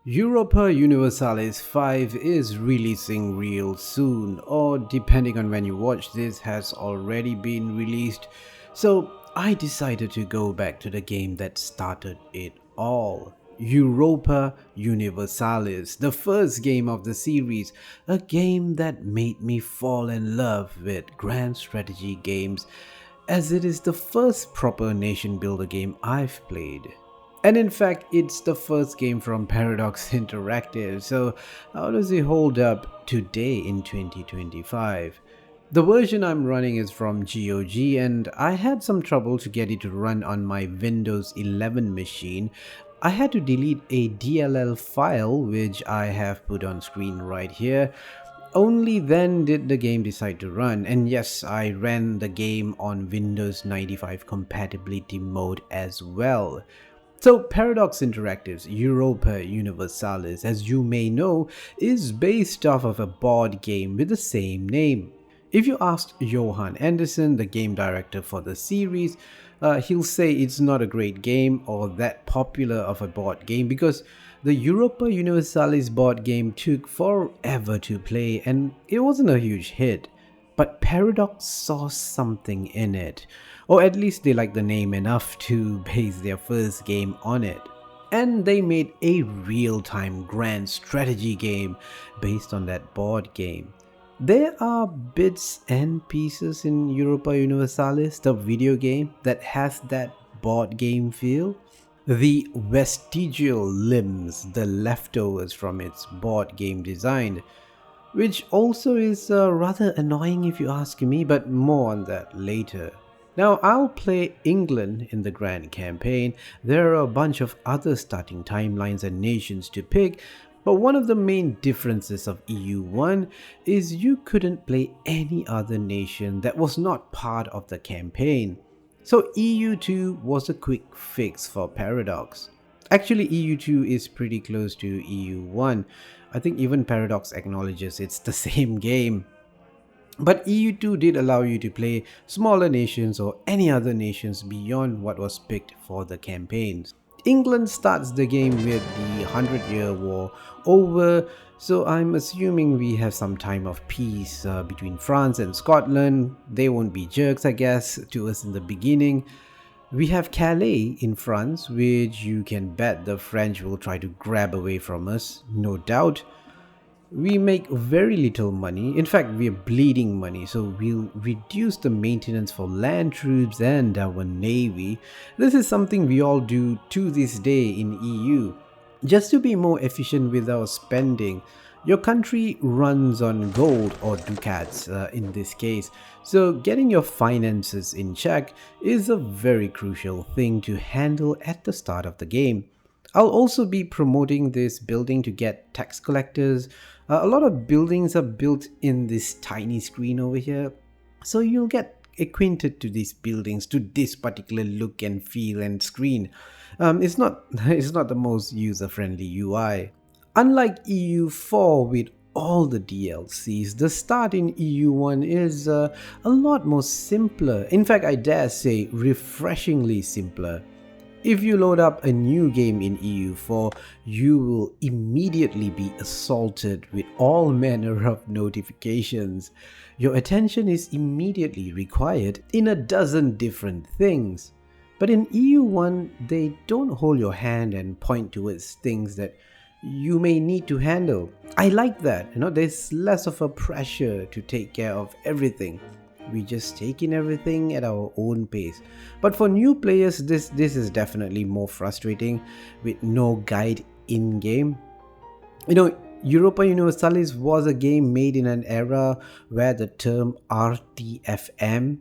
Europa Universalis 5 is releasing real soon, or depending on when you watch this, has already been released. So I decided to go back to the game that started it all. Europa Universalis, the first game of the series, a game that made me fall in love with grand strategy games, as it is the first proper nation builder game I've played. And in fact, it's the first game from Paradox Interactive, so how does it hold up today in 2025? The version I'm running is from GoG, and I had some trouble to get it to run on my Windows 11 machine. I had to delete a DLL file, which I have put on screen right here. Only then did the game decide to run, and yes, I ran the game on Windows 95 compatibility mode as well. So Paradox Interactive's Europa Universalis, as you may know, is based off of a board game with the same name. If you asked Johan Anderson, the game director for the series, he'll say it's not a great game or that popular of a board game because the Europa Universalis board game took forever to play and it wasn't a huge hit. But Paradox saw something in it, or at least they liked the name enough to base their first game on it. And they made a real-time grand strategy game based on that board game. There are bits and pieces in Europa Universalis, the video game, that has that board game feel. The vestigial limbs, the leftovers from its board game design, which also is rather annoying if you ask me, but more on that later. Now, I'll play England in the Grand Campaign. There are a bunch of other starting timelines and nations to pick, but one of the main differences of EU1 is you couldn't play any other nation that was not part of the campaign. So EU2 was a quick fix for Paradox. Actually, EU2 is pretty close to EU1. I think even Paradox acknowledges it's the same game. But EU2 did allow you to play smaller nations or any other nations beyond what was picked for the campaigns. England starts the game with the 100-Year War over, so I'm assuming we have some time of peace between France and Scotland. They won't be jerks, I guess, to us in the beginning. We have Calais in France, which you can bet the French will try to grab away from us, no doubt. We make very little money, in fact we're bleeding money, so we'll reduce the maintenance for land troops and our navy. This is something we all do to this day in EU. Just to be more efficient with our spending, your country runs on gold or ducats in this case, so getting your finances in check is a very crucial thing to handle at the start of the game. I'll also be promoting this building to get tax collectors. A lot of buildings are built in this tiny screen over here, so you'll get acquainted to these buildings, to this particular look and feel and screen. It's not the most user-friendly UI. Unlike EU4 with all the DLCs, the start in EU1 is a lot more simpler. In fact, I dare say refreshingly simpler. If you load up a new game in EU4, you will immediately be assaulted with all manner of notifications. Your attention is immediately required in a dozen different things. But in EU1, they don't hold your hand and point towards things that you may need to handle. I like that, there's less of a pressure to take care of everything. We just take in everything at our own pace. But for new players, this is definitely more frustrating with no guide in game. Europa Universalis was a game made in an era where the term RTFM,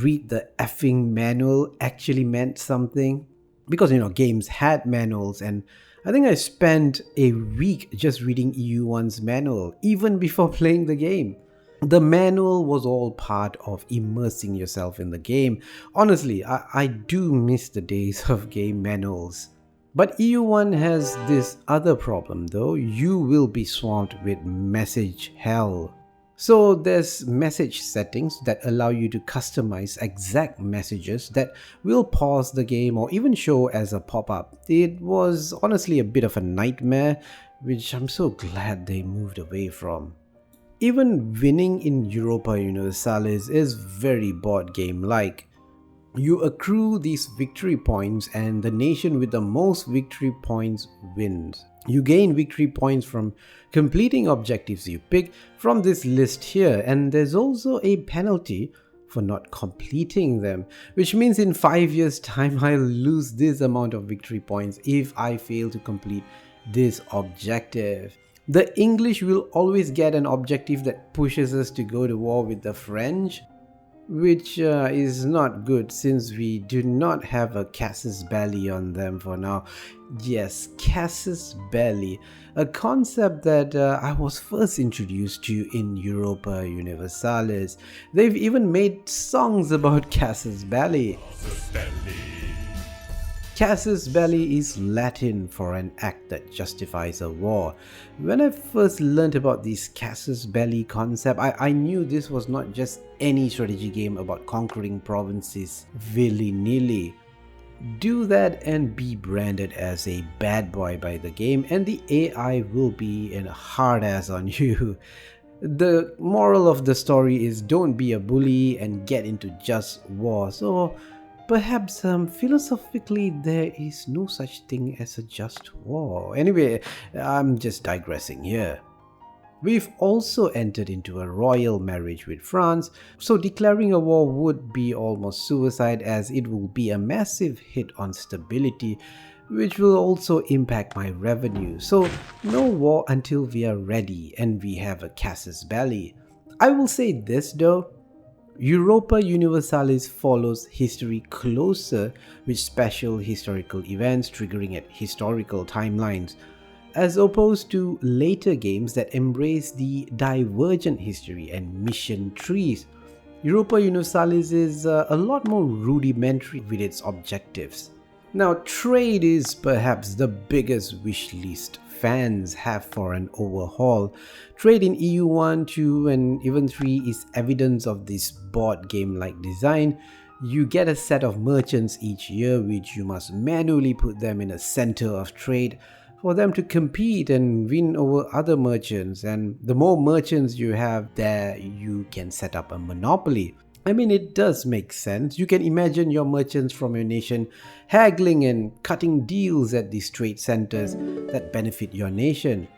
read the effing manual, actually meant something. Because games had manuals, and I think I spent a week just reading EU1's manual even before playing the game. The manual was all part of immersing yourself in the game. Honestly, I do miss the days of game manuals. But EU1 has this other problem though. You will be swamped with message hell. So there's message settings that allow you to customize exact messages that will pause the game or even show as a pop-up. It was honestly a bit of a nightmare, which I'm so glad they moved away from. Even winning in Europa Universalis is very board game-like. You accrue these victory points and the nation with the most victory points wins. You gain victory points from completing objectives you pick from this list here, and there's also a penalty for not completing them, which means in 5 years time I'll lose this amount of victory points if I fail to complete this objective. The English will always get an objective that pushes us to go to war with the French, which is not good since we do not have a Casus Belli on them for now. Yes, Casus Belli, a concept that I was first introduced to in Europa Universalis. They've even made songs about Casus Belli. Casus Belli is Latin for an act that justifies a war. When I first learned about this Casus Belli concept, I knew this was not just any strategy game about conquering provinces willy-nilly. Do that and be branded as a bad boy by the game and the AI will be a hard ass on you. The moral of the story is don't be a bully and get into just war. So perhaps philosophically there is no such thing as a just war. Anyway, I'm just digressing here. We've also entered into a royal marriage with France, so declaring a war would be almost suicide as it will be a massive hit on stability, which will also impact my revenue. So no war until we are ready and we have a Casus Belli. I will say this though, Europa Universalis follows history closer with special historical events triggering at historical timelines, as opposed to later games that embrace the divergent history and mission trees. Europa Universalis is a lot more rudimentary with its objectives. Now, trade is perhaps the biggest wish list fans have for an overhaul. Trade in EU 1, 2 and even 3 is evidence of this board game-like design. You get a set of merchants each year which you must manually put them in a center of trade for them to compete and win over other merchants, and the more merchants you have there, you can set up a monopoly. I mean, it does make sense. You can imagine your merchants from your nation haggling and cutting deals at these trade centers that benefit your nation.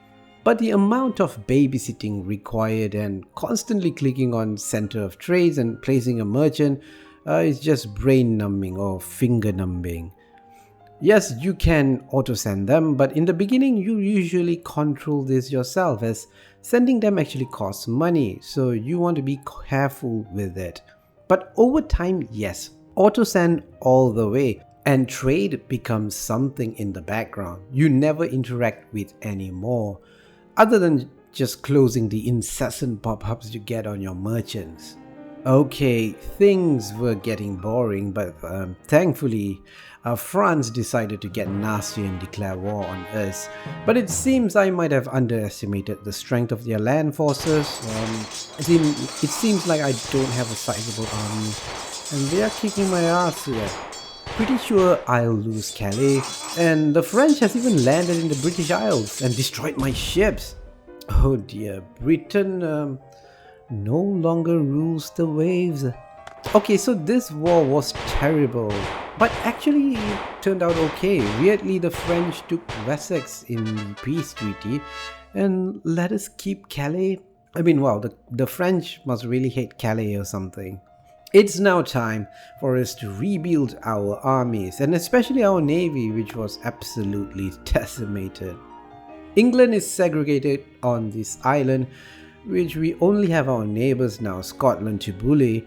But the amount of babysitting required and constantly clicking on center of trades and placing a merchant is just brain numbing or finger numbing. Yes, you can auto-send them, but in the beginning you usually control this yourself as sending them actually costs money, so you want to be careful with it. But over time, yes, auto-send all the way and trade becomes something in the background you never interact with anymore, other than just closing the incessant pop-ups you get on your merchants. Okay, things were getting boring, but thankfully France decided to get nasty and declare war on us. But it seems I might have underestimated the strength of their land forces. It seems like I don't have a sizable army and they are kicking my ass here. Pretty sure I'll lose Calais, and the French has even landed in the British Isles and destroyed my ships. Oh dear, Britain no longer rules the waves. Okay, so this war was terrible, but actually it turned out okay. Weirdly, the French took Wessex in the peace treaty and let us keep Calais. I mean, wow, the French must really hate Calais or something. It's now time for us to rebuild our armies, and especially our navy, which was absolutely decimated. England is segregated on this island, which we only have our neighbors now, Scotland, to bully.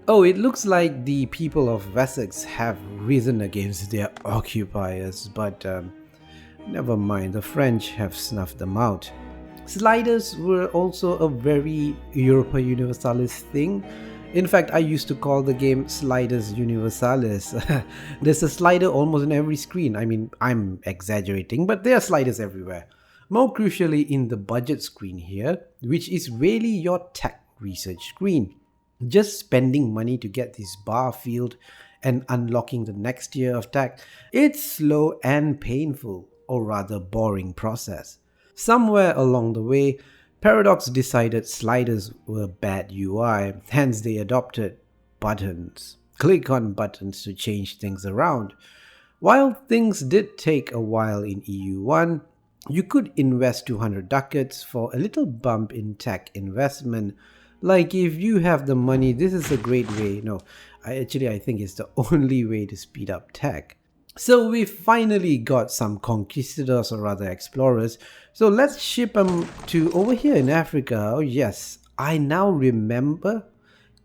Oh, it looks like the people of Wessex have risen against their occupiers, but never mind, the French have snuffed them out. Sliders were also a very Europa Universalis thing. In fact, I used to call the game Sliders Universalis. There's a slider almost in every screen. I mean, I'm exaggerating, but there are sliders everywhere. More crucially, in the budget screen here, which is really your tech research screen. Just spending money to get this bar filled and unlocking the next tier of tech, it's slow and painful, or rather boring process. Somewhere along the way, Paradox decided sliders were bad UI, hence they adopted buttons. Click on buttons to change things around. While things did take a while in EU1, you could invest 200 ducats for a little bump in tech investment. Like, if you have the money, this is a great way. No, I think it's the only way to speed up tech. So we finally got some conquistadors, or rather explorers. So let's ship them to over here in Africa. Oh yes, I now remember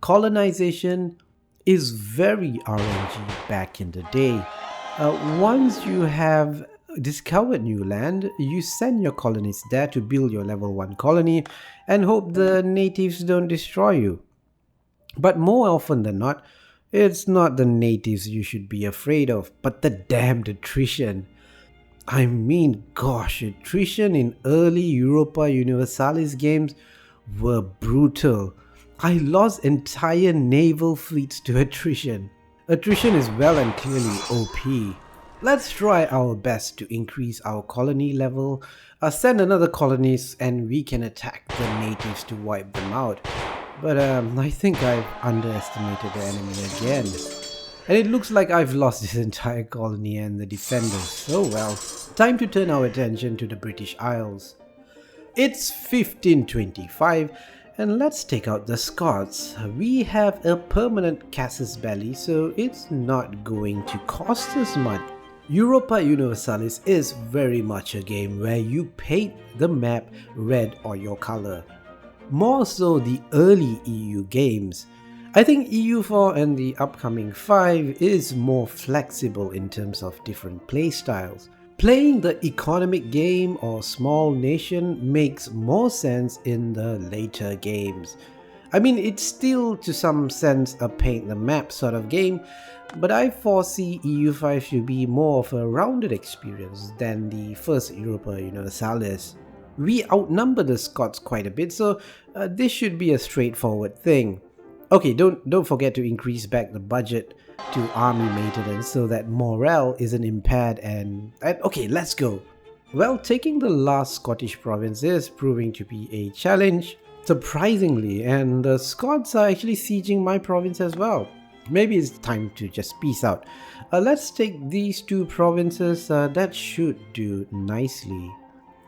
colonization is very RNG back in the day. Once you have discovered new land, you send your colonists there to build your level 1 colony and hope the natives don't destroy you. But more often than not, it's not the natives you should be afraid of, but the damned attrition. I mean, gosh, attrition in early Europa Universalis games were brutal. I lost entire naval fleets to attrition. Attrition is well and clearly OP. Let's try our best to increase our colony level, send another colonist, and we can attack the natives to wipe them out. But I think I've underestimated the enemy again. And it looks like I've lost this entire colony and the defenders. Oh well, time to turn our attention to the British Isles. It's 1525 and let's take out the Scots. We have a permanent Casus Belli, so it's not going to cost us much. Europa Universalis is very much a game where you paint the map red or your color. More so the early EU games. I think EU4 and the upcoming 5 is more flexible in terms of different playstyles. Playing the economic game or small nation makes more sense in the later games. I mean, it's still to some sense a paint the map sort of game, but I foresee EU5 to be more of a rounded experience than the first Europa Universalis. We outnumber the Scots quite a bit, so this should be a straightforward thing. Okay, don't forget to increase back the budget to army maintenance so that morale isn't impaired and okay, let's go. Well, taking the last Scottish province is proving to be a challenge, surprisingly, and the Scots are actually sieging my province as well. Maybe it's time to just peace out. Let's take these two provinces, that should do nicely.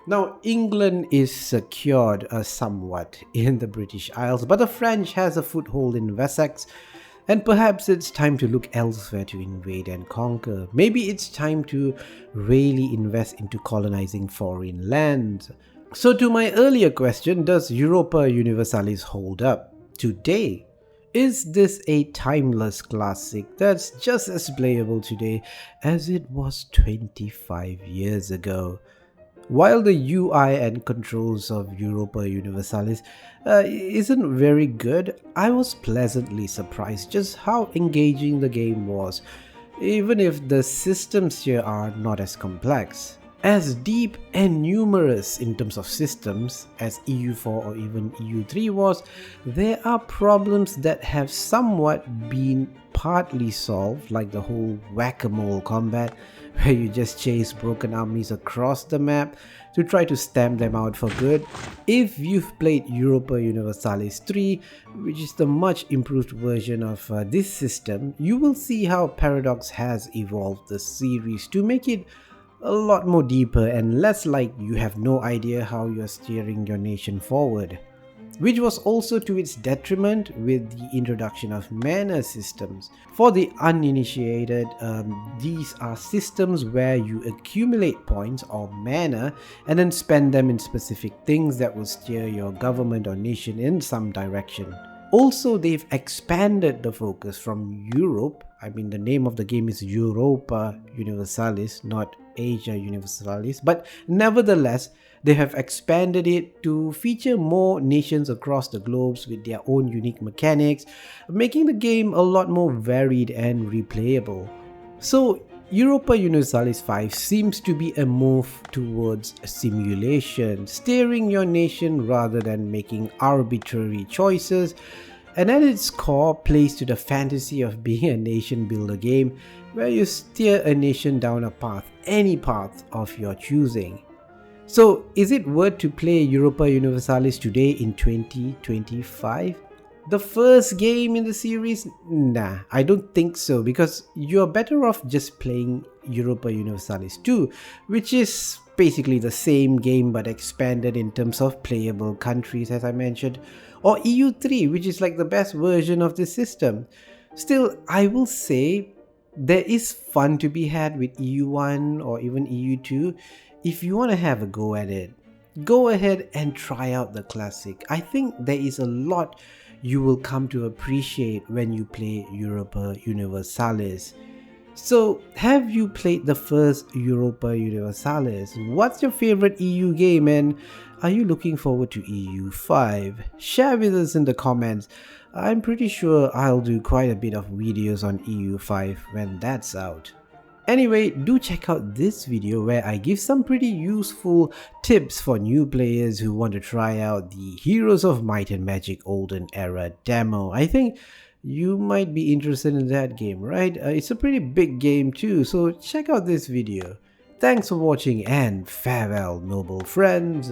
Now, England is secured somewhat in the British Isles, but the French has a foothold in Wessex, and perhaps it's time to look elsewhere to invade and conquer. Maybe it's time to really invest into colonizing foreign lands. So to my earlier question, does Europa Universalis hold up today? Is this a timeless classic that's just as playable today as it was 25 years ago? While the UI and controls of Europa Universalis isn't very good, I was pleasantly surprised just how engaging the game was, even if the systems here are not as complex. As deep and numerous in terms of systems as EU4 or even EU3 was, there are problems that have somewhat been partly solved, like the whole whack-a-mole combat, where you just chase broken armies across the map to try to stamp them out for good. If you've played Europa Universalis 3, which is the much improved version of this system, you will see how Paradox has evolved the series to make it a lot more deeper and less like you have no idea how you're steering your nation forward. Which was also to its detriment with the introduction of mana systems. For the uninitiated, these are systems where you accumulate points or mana and then spend them in specific things that will steer your government or nation in some direction. Also, they've expanded the focus from Europe. I mean, the name of the game is Europa Universalis, not Asia Universalis, but nevertheless, they have expanded it to feature more nations across the globes with their own unique mechanics, making the game a lot more varied and replayable. So Europa Universalis 5 seems to be a move towards a simulation, steering your nation rather than making arbitrary choices, and at its core plays to the fantasy of being a nation builder game where you steer a nation down a path, any path of your choosing. So, is it worth to play Europa Universalis today in 2025? The first game in the series? Nah, I don't think so, because you're better off just playing Europa Universalis 2, which is basically the same game but expanded in terms of playable countries, as I mentioned, or EU3, which is like the best version of this system. Still, I will say there is fun to be had with EU1 or even EU2. If you want to have a go at it, go ahead and try out the classic. I think there is a lot you will come to appreciate when you play Europa Universalis. So, have you played the first Europa Universalis? What's your favorite EU game, and are you looking forward to EU5? Share with us in the comments. I'm pretty sure I'll do quite a bit of videos on EU5 when that's out. Anyway, do check out this video where I give some pretty useful tips for new players who want to try out the Heroes of Might and Magic Olden Era demo. I think you might be interested in that game, right? It's a pretty big game too, so check out this video. Thanks for watching and farewell, noble friends.